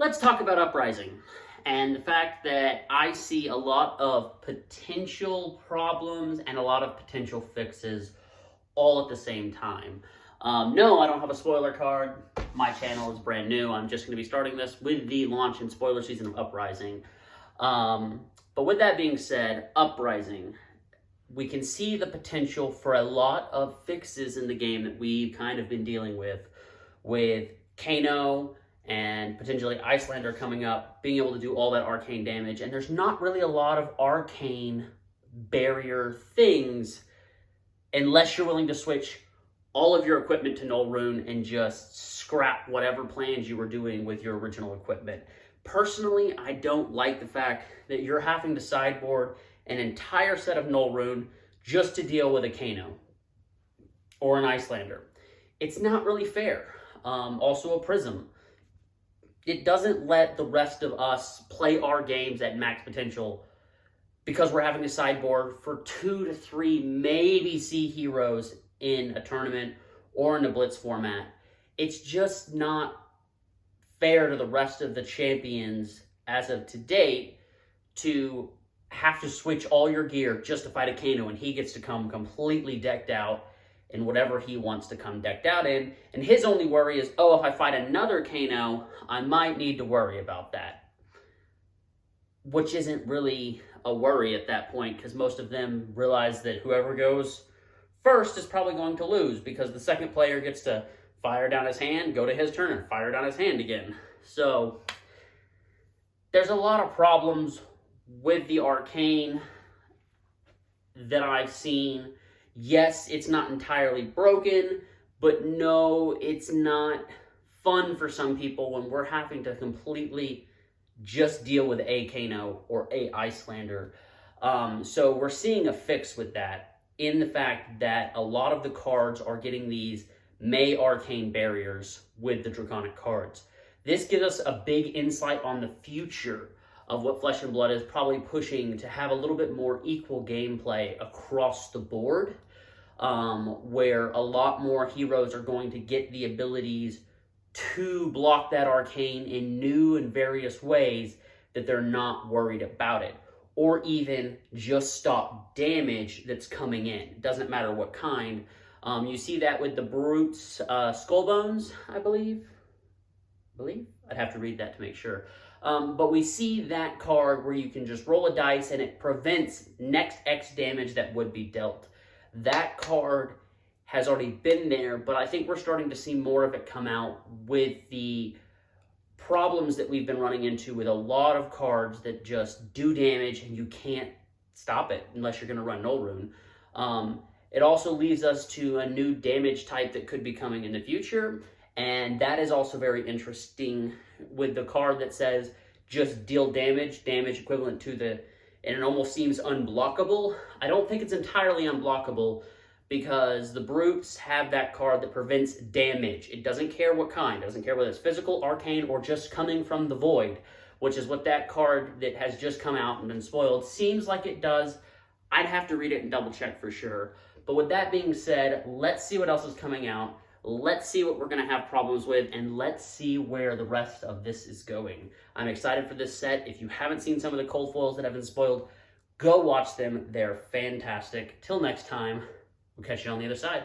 Let's talk about Uprising and the fact that I see a lot of potential problems and a lot of potential fixes all at the same time. No, I don't have a spoiler card. My channel is brand new. I'm just going to be starting this with the launch and spoiler season of Uprising. But with that being said, Uprising, we can see the potential for a lot of fixes in the game that we've kind of been dealing with Kano and potentially Icelander coming up, being able to do all that arcane damage. And there's not really a lot of arcane barrier things unless you're willing to switch all of your equipment to Null Rune and just scrap whatever plans you were doing with your original equipment. Personally, I don't like the fact that you're having to sideboard an entire set of Null Rune just to deal with a Kano or an Icelander. It's not really fair. Also a Prism. It doesn't let the rest of us play our games at max potential because we're having to sideboard for 2 to 3 maybe C heroes in a tournament or in a Blitz format. It's just not fair to the rest of the champions as of to date to have to switch all your gear just to fight a Kano, and he gets to come completely decked out in whatever he wants to come decked out in. And his only worry is, oh, if I fight another Kano, I might need to worry about that. Which isn't really a worry at that point, because most of them realize that whoever goes first is probably going to lose, because the second player gets to fire down his hand, go to his turn, and fire down his hand again. So there's a lot of problems with the arcane that I've seen. Yes, it's not entirely broken, but no, it's not fun for some people when we're having to completely just deal with a Kano or a Icelander. So we're seeing a fix with that in the fact that a lot of the cards are getting these May arcane barriers with the Draconic cards. This gives us a big insight on the future of what Flesh and Blood is probably pushing to have a little bit more equal gameplay across the board, where a lot more heroes are going to get the abilities to block that arcane in new and various ways that they're not worried about it, or even just stop damage that's coming in. It doesn't matter what kind. You see that with the Brute's Skullbones, I believe. I'd have to read that to make sure. But we see that card where you can just roll a dice and it prevents next X damage that would be dealt. That card has already been there, but I think we're starting to see more of it come out with the problems that we've been running into with a lot of cards that just do damage and you can't stop it unless you're going to run Null Rune. It also leaves us to a new damage type that could be coming in the future, and that is also very interesting with the card that says just deal damage equivalent to the, and it almost seems unblockable. I don't think it's entirely unblockable because the Brutes have that card that prevents damage. It doesn't care what kind. It doesn't care whether it's physical, arcane, or just coming from the void, which is what that card that has just come out and been spoiled seems like it does. I'd have to read it and double check for sure. But with that being said, let's see what else is coming out. Let's see what we're going to have problems with, and let's see where the rest of this is going. I'm excited for this set. If you haven't seen some of the cold foils that have been spoiled, go watch them. They're fantastic. Till next time, we'll catch you on the other side.